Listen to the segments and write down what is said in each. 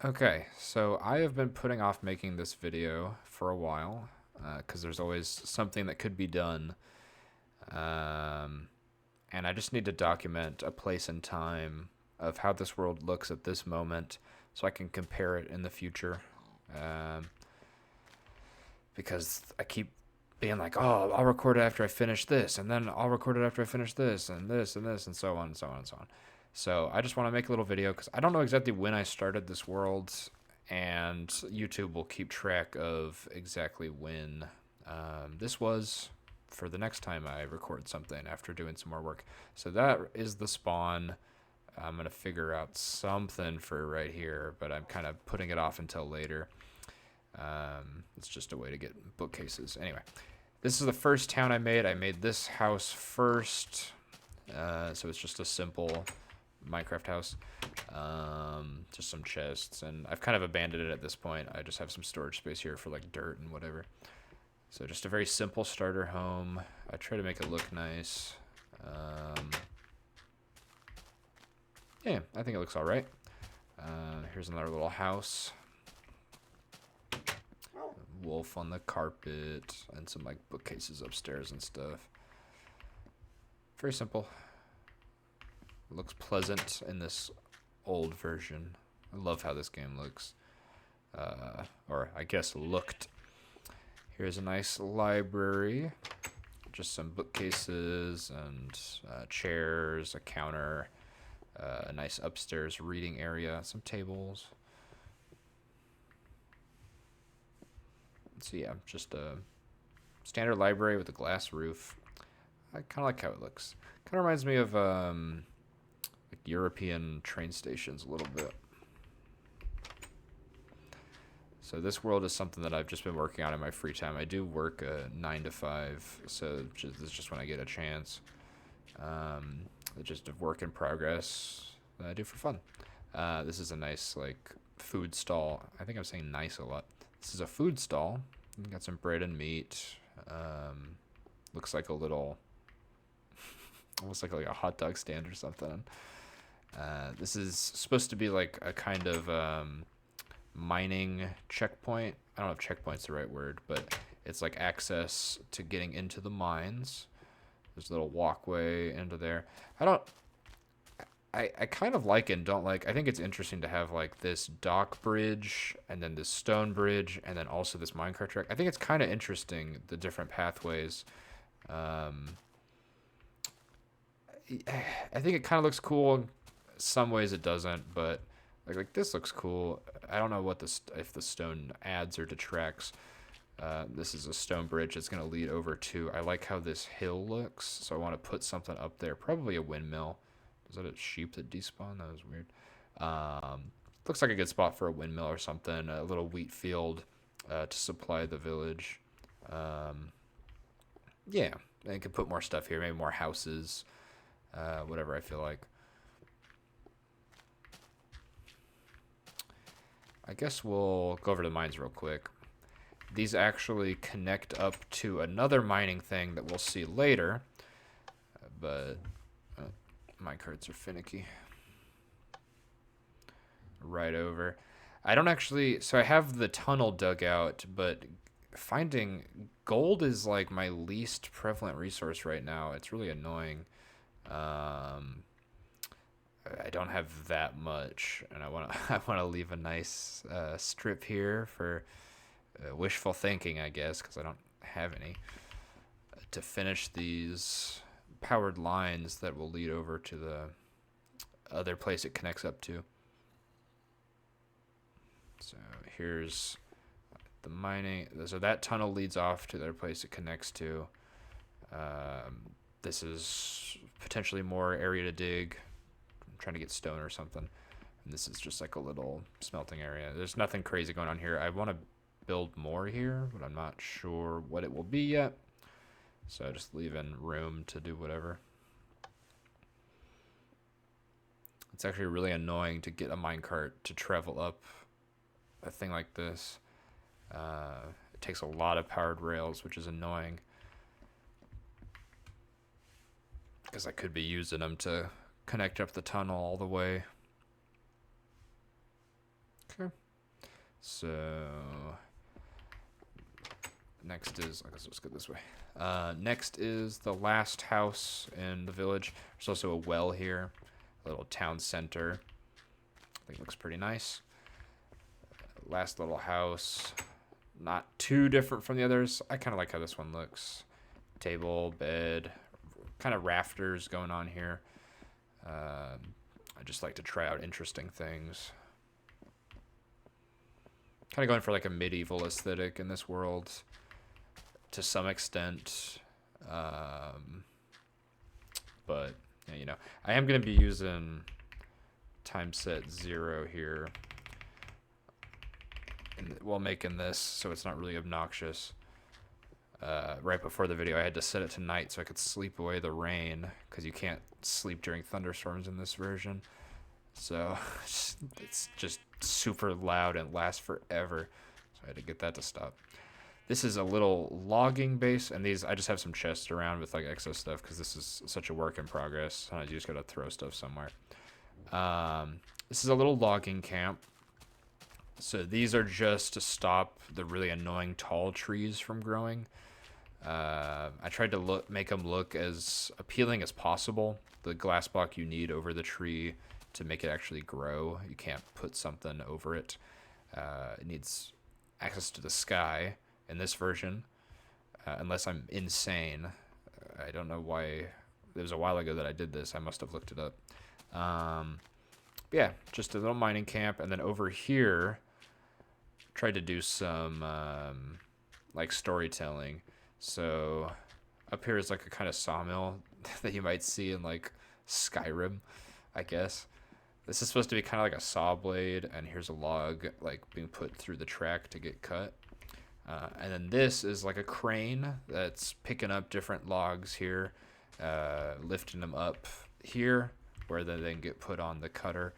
Okay, so I have been putting off making this video for a while because there's always something that could be done. Um, and I just need to document a place and time of how this world looks at this moment so I can compare it in the future. Um, because I keep being like, oh, I'll record it after I finish this, and then I'll record it after I finish this, and this, and this, and so on, and so on, and so on. So I just want to make a little video because I don't know exactly when I started this world, and YouTube will keep track of exactly when this was for the next time I record something after doing some more work. So that is the spawn. I'm going to figure out something for right here, but I'm kind of putting it off until later. It's just a way to get bookcases. Anyway, this is the first town I made. I made this house first. So it's just a simple Minecraft house. Just some chests. And I've kind of abandoned it at this point. I just have some storage space here for like dirt and whatever. So just a very simple starter home. I try to make it look nice. Um, yeah, I think it looks all right. Here's another little house. Wolf on the carpet and some like bookcases upstairs and stuff. Very simple. It looks pleasant in this old version. I love how this game looks. Or I guess looked. Here's a nice library. Just some bookcases and chairs, a counter, a nice upstairs reading area, some tables. So yeah, just a standard library with a glass roof. I kind of like how it looks. Kind of reminds me of like European train stations a little bit. So this world is something that I've just been working on in my free time. I do work a 9 to 5, so this is just when I get a chance. It's just a work in progress that I do for fun. This is a nice like food stall. I think I'm saying nice a lot. This is a food stall. Got some bread and meat. Looks like a little, almost like a hot dog stand or something. This is supposed to be like a kind of mining checkpoint. I don't know if checkpoint's the right word, but it's like access to getting into the mines. There's a little walkway into there. I don't. I kind of like and don't like. I think it's interesting to have like this dock bridge and then this stone bridge and then also this minecart track. I think it's kind of interesting the different pathways. Um, I think it kind of looks cool. Some ways it doesn't, but like this looks cool. I don't know what this if the stone adds or detracts. This is a stone bridge that's going to lead over to. I like how this hill looks, so I want to put something up there. Probably a windmill. Is that a sheep that despawned? That was weird. Looks like a good spot for a windmill or something. A little wheat field to supply the village. Um, yeah, I could put more stuff here. Maybe more houses. Whatever I feel like. I guess we'll go over to the mines real quick. These actually connect up to another mining thing that we'll see later, but my cards are finicky. Right over. I don't actually. So I have the tunnel dug out, but finding gold is like my least prevalent resource right now. It's really annoying. Um, I don't have that much, and I want to. I want to leave a nice strip here for wishful thinking, I guess, because I don't have any to finish these powered lines that will lead over to the other place it connects up to. So here's the mining. So that tunnel leads off to the other place it connects to. This is potentially more area to dig. I'm trying to get stone or something. And this is just like a little smelting area. There's nothing crazy going on here. I want to build more here, but I'm not sure what it will be yet. So just leaving room to do whatever. It's actually really annoying to get a minecart to travel up a thing like this. It takes a lot of powered rails, which is annoying. Because I could be using them to connect up the tunnel all the way. Okay. So next is, I guess let's go this way. Next is the last house in the village. There's also a well here, a little town center. I think it looks pretty nice. Last little house, not too different from the others. I kind of like how this one looks. Table, bed, kind of rafters going on here. I just like to try out interesting things. Kind of going for like a medieval aesthetic in this world to some extent. But, yeah, you know, I am going to be using time set 0 here while making this, so it's not really obnoxious. Right before the video, I had to set it to night so I could sleep away the rain, because you can't sleep during thunderstorms in this version. So it's just super loud and lasts forever. So I had to get that to stop. This is a little logging base, and these I just have some chests around with like excess stuff because this is such a work in progress. Sometimes you just gotta throw stuff somewhere. This is a little logging camp. So these are just to stop the really annoying tall trees from growing. I tried to make them look as appealing as possible. The glass block you need over the tree to make it actually grow. You can't put something over it. It needs access to the sky in this version, unless I'm insane. I don't know why. It was a while ago that I did this. I must have looked it up. Yeah, just a little mining camp. And then over here, tried to do some like storytelling. So up here is like a kind of sawmill that you might see in like Skyrim, I guess. This is supposed to be kind of like a saw blade, and here's a log like being put through the track to get cut. And then this is like a crane that's picking up different logs here, lifting them up here, where they then get put on the cutter.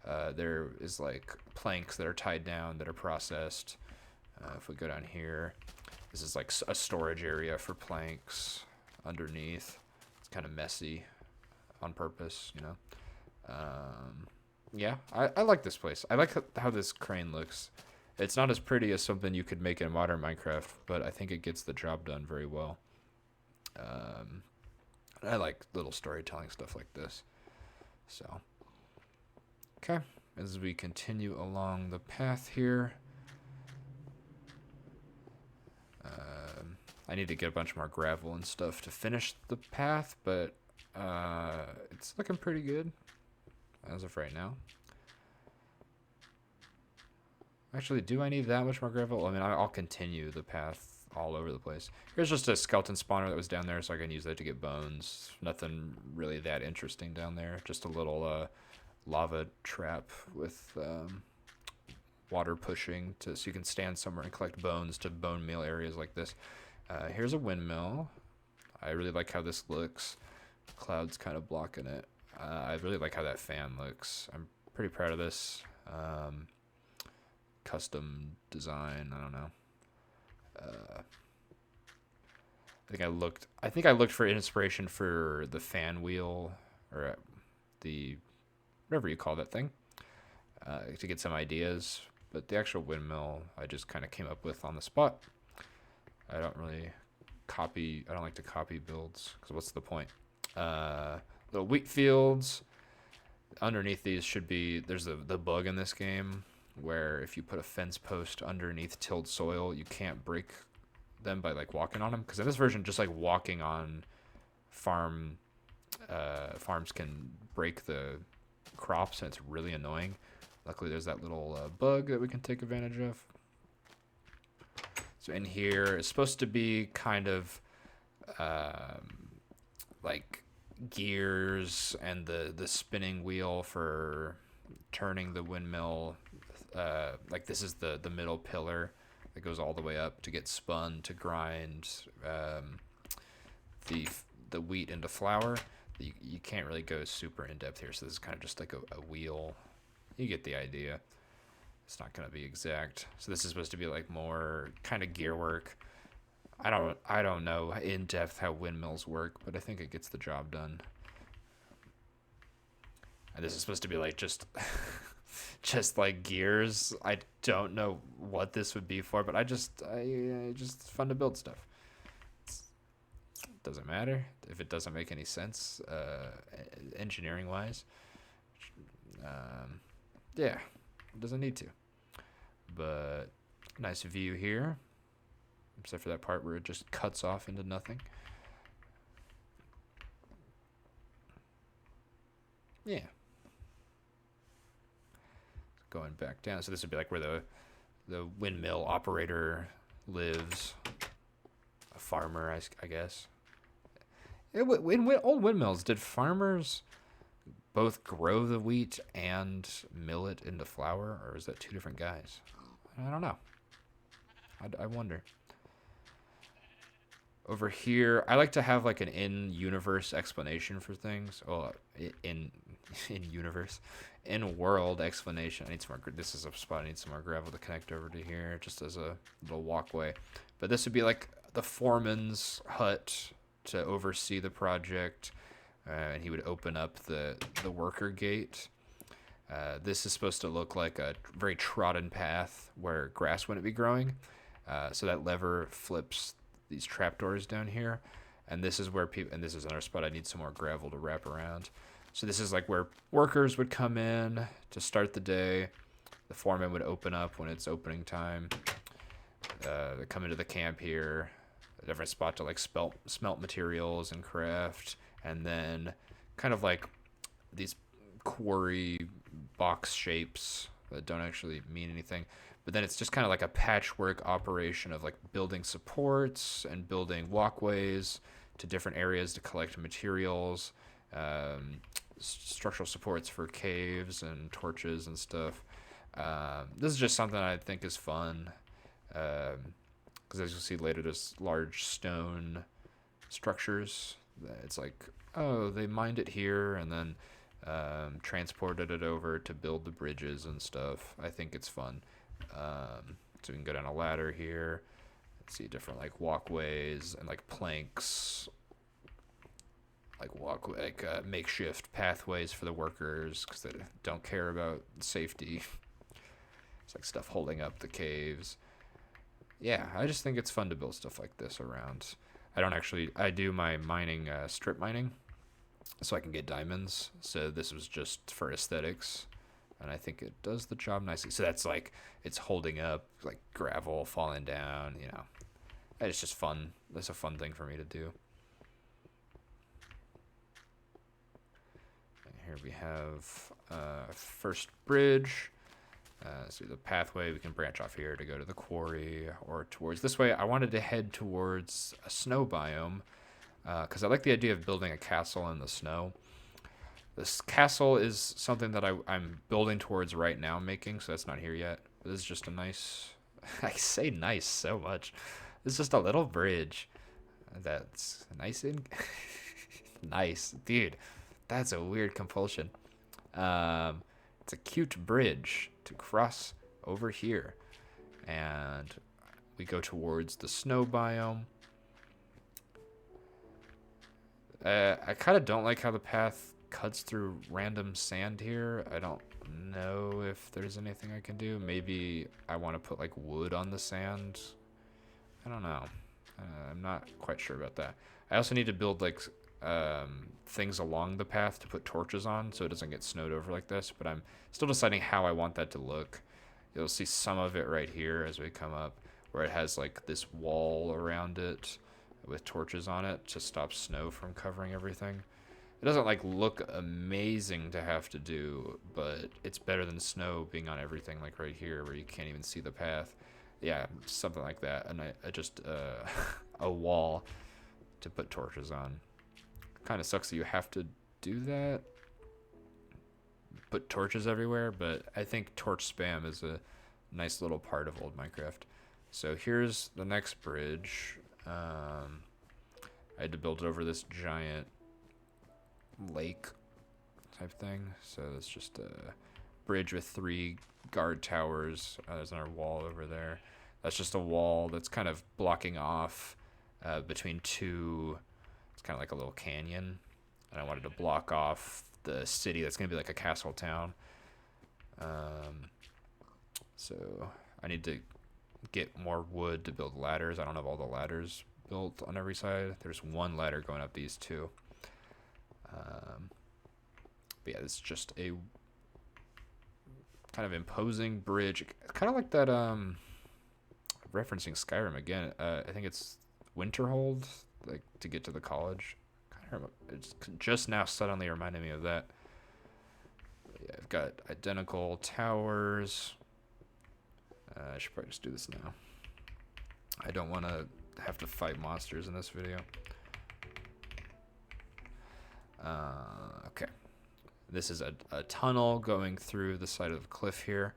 There is like planks that are tied down that are processed. If we go down here, this is like a storage area for planks underneath. It's kind of messy on purpose, you know. Yeah, I like this place. I like how this crane looks. It's not as pretty as something you could make in modern Minecraft, but I think it gets the job done very well. I like little storytelling stuff like this. So, okay, as we continue along the path here, I need to get a bunch more gravel and stuff to finish the path, but it's looking pretty good as of right now. Actually, do I need that much more gravel? I mean, I'll continue the path all over the place. Here's just a skeleton spawner that was down there, so I can use that to get bones. Nothing really that interesting down there. Just a little lava trap with water pushing so you can stand somewhere and collect bones to bone meal areas like this. Here's a windmill. I really like how this looks. Clouds kind of blocking it. I really like how that fan looks. I'm pretty proud of this. Custom design. I don't know. I think I looked for inspiration for the fan wheel or the whatever you call that thing to get some ideas. But the actual windmill I just kind of came up with on the spot. I don't really copy. I don't like to copy builds because what's the point? Little wheat fields. Underneath these should be. There's the bug in this game where if you put a fence post underneath tilled soil, you can't break them by like walking on them. Because in this version, just like walking on farms can break the crops, and it's really annoying. Luckily, there's that little bug that we can take advantage of. So in here, it's supposed to be kind of like gears and the spinning wheel for turning the windmill. Like this is the middle pillar that goes all the way up to get spun to grind the wheat into flour. You can't really go super in depth here, so this is kind of just like a wheel. You get the idea. It's not gonna be exact. So this is supposed to be like more kind of gear work. I don't know in depth how windmills work, but I think it gets the job done. And this is supposed to be like just just like gears. I don't know what this would be for, but I just it's fun to build stuff. It doesn't matter if it doesn't make any sense, engineering wise. Um, yeah, it doesn't need to. But nice view here, except for that part where it just cuts off into nothing. Yeah. Going back down. So this would be like where the windmill operator lives. A farmer, I guess. In old windmills, did farmers both grow the wheat and mill it into flour, or is that two different guys? I don't know. I wonder. Over here, I like to have like an in-universe explanation for things. Oh, in-universe, in-world explanation. I need some more. This is a spot. I need some more gravel to connect over to here, just as a little walkway. But this would be like the foreman's hut to oversee the project, and he would open up the worker gate. This is supposed to look like a very trodden path where grass wouldn't be growing. So that lever flips these trapdoors down here, and this is where people. And this is another spot I need some more gravel to wrap around. So this is like where workers would come in to start the day. The foreman would open up when it's opening time. They come into the camp here. A different spot to like smelt materials and craft, and then kind of like these quarry box shapes that don't actually mean anything. But then it's just kind of like a patchwork operation of like building supports and building walkways to different areas to collect materials, structural supports for caves and torches and stuff. This is just something I think is fun. Because as you'll see later, there's large stone structures. It's like, oh, they mined it here and then transported it over to build the bridges and stuff. I think it's fun. So we can go down a ladder here. See different like walkways and like planks, makeshift pathways for the workers because they don't care about safety. It's like stuff holding up the caves. Yeah, I just think it's fun to build stuff like this around. I do my mining, strip mining, so I can get diamonds. So this was just for aesthetics, and I think it does the job nicely. So that's like, it's holding up, like gravel falling down, It's just fun. That's a fun thing for me to do. And here we have first bridge. So the pathway, we can branch off here to go to the quarry or towards this way. I wanted to head towards a snow biome because I like the idea of building a castle in the snow. This castle is something that I'm building towards right now making, so that's not here yet. But this is just a nice, I say nice so much. It's just a little bridge that's nice and nice. Dude, that's a weird compulsion. It's a cute bridge to cross over here. And we go towards the snow biome. I kind of don't like how the path cuts through random sand here. I don't know if there's anything I can do. Maybe I want to put like wood on the sand. I don't know. I'm not quite sure about that. I also need to build like things along the path to put torches on so it doesn't get snowed over like this, but I'm still deciding how I want that to look. You'll see some of it right here as we come up, where it has like this wall around it with torches on it to stop snow from covering everything. It doesn't like look amazing to have to do, but it's better than snow being on everything like right here where you can't even see the path. Yeah, something like that. And I just a wall to put torches on. Kind of sucks that you have to do that, put torches everywhere, but I think torch spam is a nice little part of old Minecraft. So here's the next bridge. I had to build it over this giant lake type thing, so it's just a bridge with 3 guard towers. There's another wall over there. That's just a wall that's kind of blocking off between two. It's kind of like a little canyon, and I wanted to block off the city that's going to be like a castle town. So I need to get more wood to build ladders. I don't have all the ladders built on every side. There's one ladder going up these two. But yeah, it's just a kind of imposing bridge. Kind of like that, referencing Skyrim again. I think it's Winterhold, like to get to the college. It's just now suddenly reminded me of that. But yeah, I've got identical towers. I should probably just do this now. I don't want to have to fight monsters in this video. Okay. This is a tunnel going through the side of the cliff here.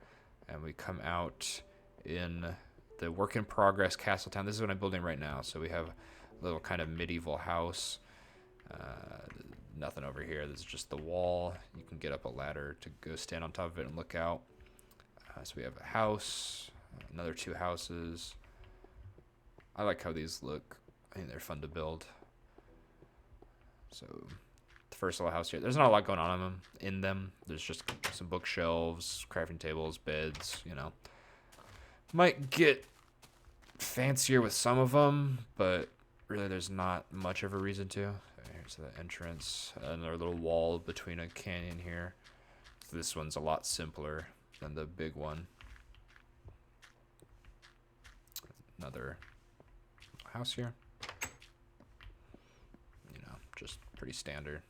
And we come out in the work in progress castle town. This is what I'm building right now. So we have a little kind of medieval house. Nothing over here. This is just the wall. You can get up a ladder to go stand on top of it and look out. So we have a house, another two houses. I like how these look. I think they're fun to build. So the first little house here, there's not a lot going on in them. There's just some bookshelves, crafting tables, beds, you know. Might get fancier with some of them, but really there's not much of a reason to. Here's the entrance, another little wall between a canyon here. This one's a lot simpler than the big one. Another house here. You know, just pretty standard.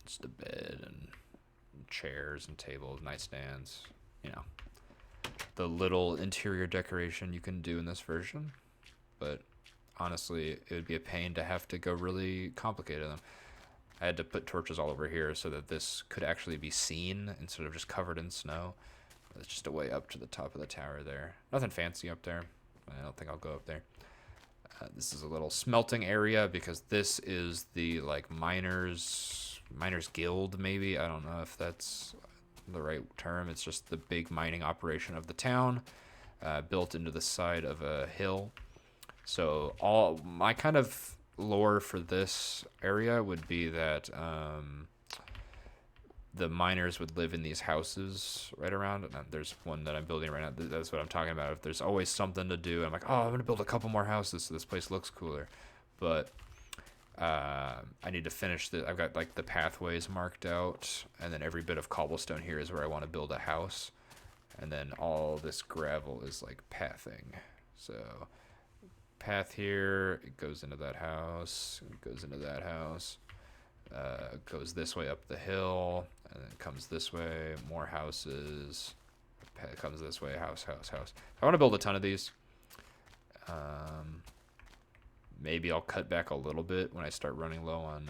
Just a bed and chairs and tables, nightstands, you know. The little interior decoration you can do in this version, but honestly, it would be a pain to have to go really complicated them. I had to put torches all over here so that this could actually be seen instead of just covered in snow. It's just a way up to the top of the tower there. Nothing fancy up there. I don't think I'll go up there. This is a little smelting area because this is the like miners guild maybe. I don't know if that's the right term. It's just the big mining operation of the town, built into the side of a hill. So all my kind of lore for this area would be that the miners would live in these houses right around. And there's one that I'm building right now. That's what I'm talking about. If there's always something to do, I'm like, oh, I'm gonna build a couple more houses so this place looks cooler. But I need to finish the. I've got like the pathways marked out, and then every bit of cobblestone here is where I want to build a house, and then all this gravel is like pathing. So path here, it goes into that house, it goes into that house, goes this way up the hill, and then comes this way, more houses, comes this way, house. I want to build a ton of these. Maybe I'll cut back a little bit when I start running low on.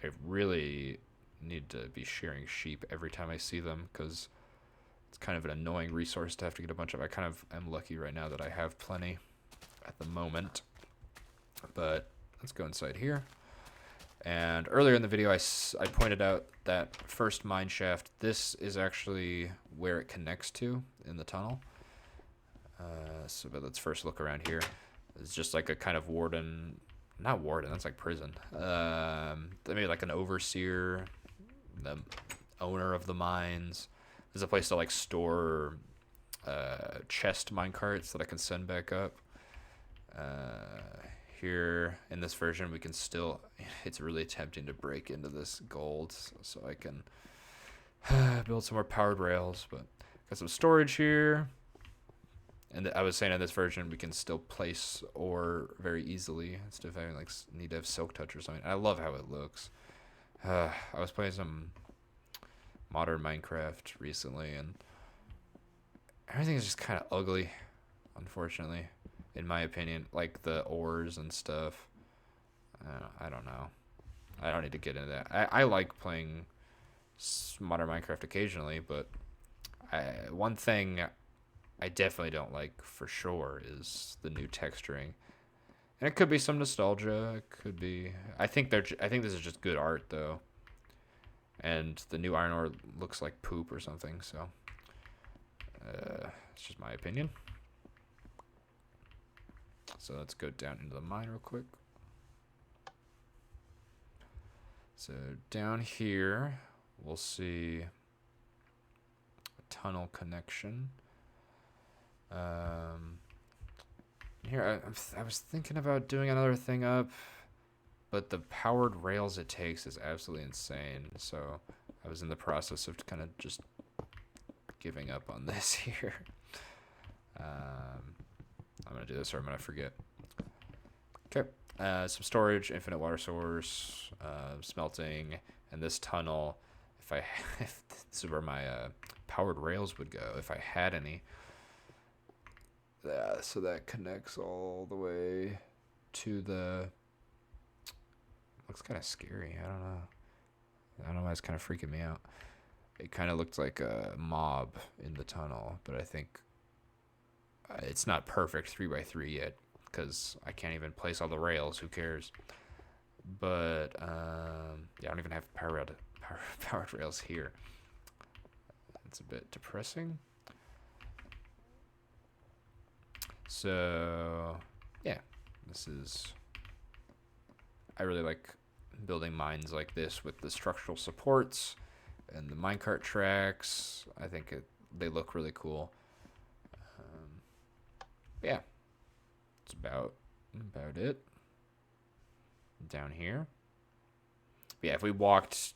I really need to be shearing sheep every time I see them because it's kind of an annoying resource to have to get a bunch of. I kind of am lucky right now that I have plenty at the moment. But let's go inside here. And earlier in the video, I pointed out that first mine shaft. This is actually where it connects to in the tunnel. But let's first look around here. It's just like a kind of warden, not warden, that's like prison. Maybe like an overseer, the owner of the mines. There's a place to like store chest minecarts that I can send back up. Here in this version, we can still, it's really tempting to break into this gold so I can build some more powered rails, but got some storage here. And I was saying in this version, we can still place ore very easily instead of having like need to have silk touch or something. I love how it looks. I was playing some modern Minecraft recently, and everything is just kind of ugly, unfortunately, in my opinion. Like the ores and stuff. I don't know. I don't need to get into that. I like playing modern Minecraft occasionally, but one thing I definitely don't like for sure is the new texturing, and it could be some nostalgia. It could be. I think this is just good art though, and the new iron ore looks like poop or something. So it's just my opinion. So let's go down into the mine real quick. So down here we'll see a tunnel connection. Here, I was thinking about doing another thing up, but the powered rails it takes is absolutely insane. So I was in the process of kind of just giving up on this here. I'm going to do this or I'm going to forget. Okay. Some storage, infinite water source, smelting, and this tunnel. If this is where my powered rails would go, if I had any. So that connects all the way to the. Looks kind of scary. I don't know why it's kind of freaking me out. It kind of looked like a mob in the tunnel, but I think it's not perfect 3x3 yet because I can't even place all the rails. Who cares? But yeah, I don't even have powered rails here. It's a bit depressing. So yeah, this is. I really like building mines like this with the structural supports and the minecart tracks. I think they look really cool. Yeah, it's about it. Down here. Yeah, if we walked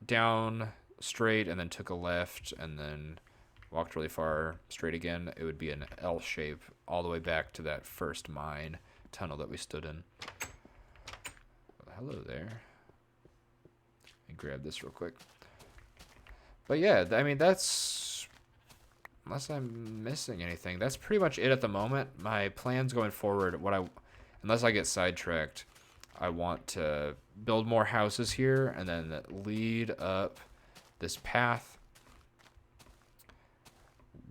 down straight and then took a left and then walked really far straight again, it would be an L shape all the way back to that first mine tunnel that we stood in. Hello there. Let me grab this real quick. But yeah, I mean, that's, unless I'm missing anything, that's pretty much it at the moment. My plans going forward, unless I get sidetracked, I want to build more houses here and then lead up this path,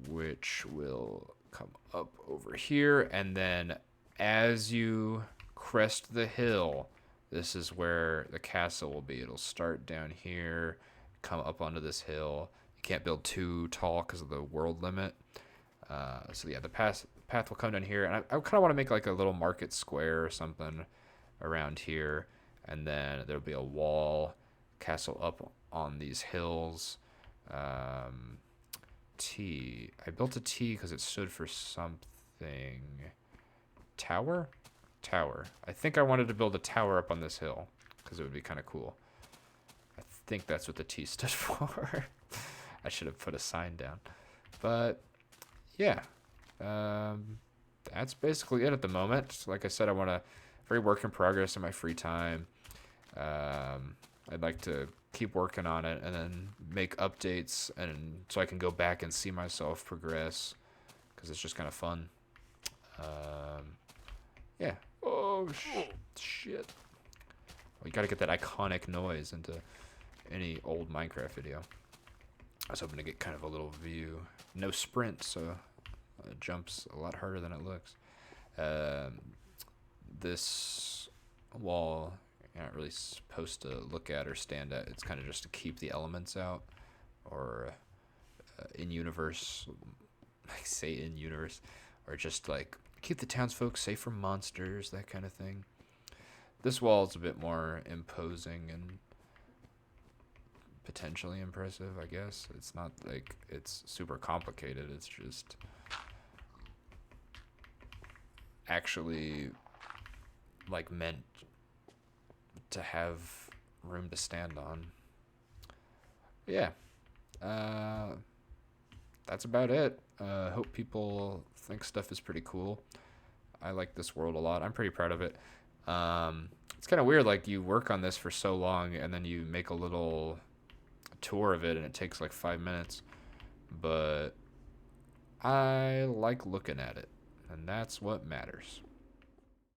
which will come up over here. And then as you crest the hill, this is where the castle will be. It'll start down here, come up onto this hill. You can't build too tall because of the world limit. So yeah, the path will come down here, and I kind of want to make like a little market square or something around here, and then there'll be a wall, castle up on these hills. T. I built a T because it stood for something. Tower. I think I wanted to build a tower up on this hill because it would be kind of cool. I think that's what the T stood for. I should have put a sign down. But yeah, that's basically it at the moment. Like I said, I want to very work in progress in my free time. I'd like to keep working on it and then make updates, and so I can go back and see myself progress because it's just kind of fun. Yeah. Oh, shit. Well, you got to get that iconic noise into any old Minecraft video. I was hoping to get kind of a little view. No sprint, so it jumps a lot harder than it looks. This wall, you're not really supposed to look at or stand at. It's kind of just to keep the elements out, or in universe, like say in universe, or just like keep the townsfolk safe from monsters, that kind of thing. This wall is a bit more imposing and potentially impressive, I guess. It's not like it's super complicated. It's just actually like meant to have room to stand on. But yeah, that's about it. Hope people think stuff is pretty cool. I like this world a lot. I'm pretty proud of it. It's kind of weird, like you work on this for so long and then you make a little tour of it and it takes like 5 minutes, but I like looking at it, and that's what matters.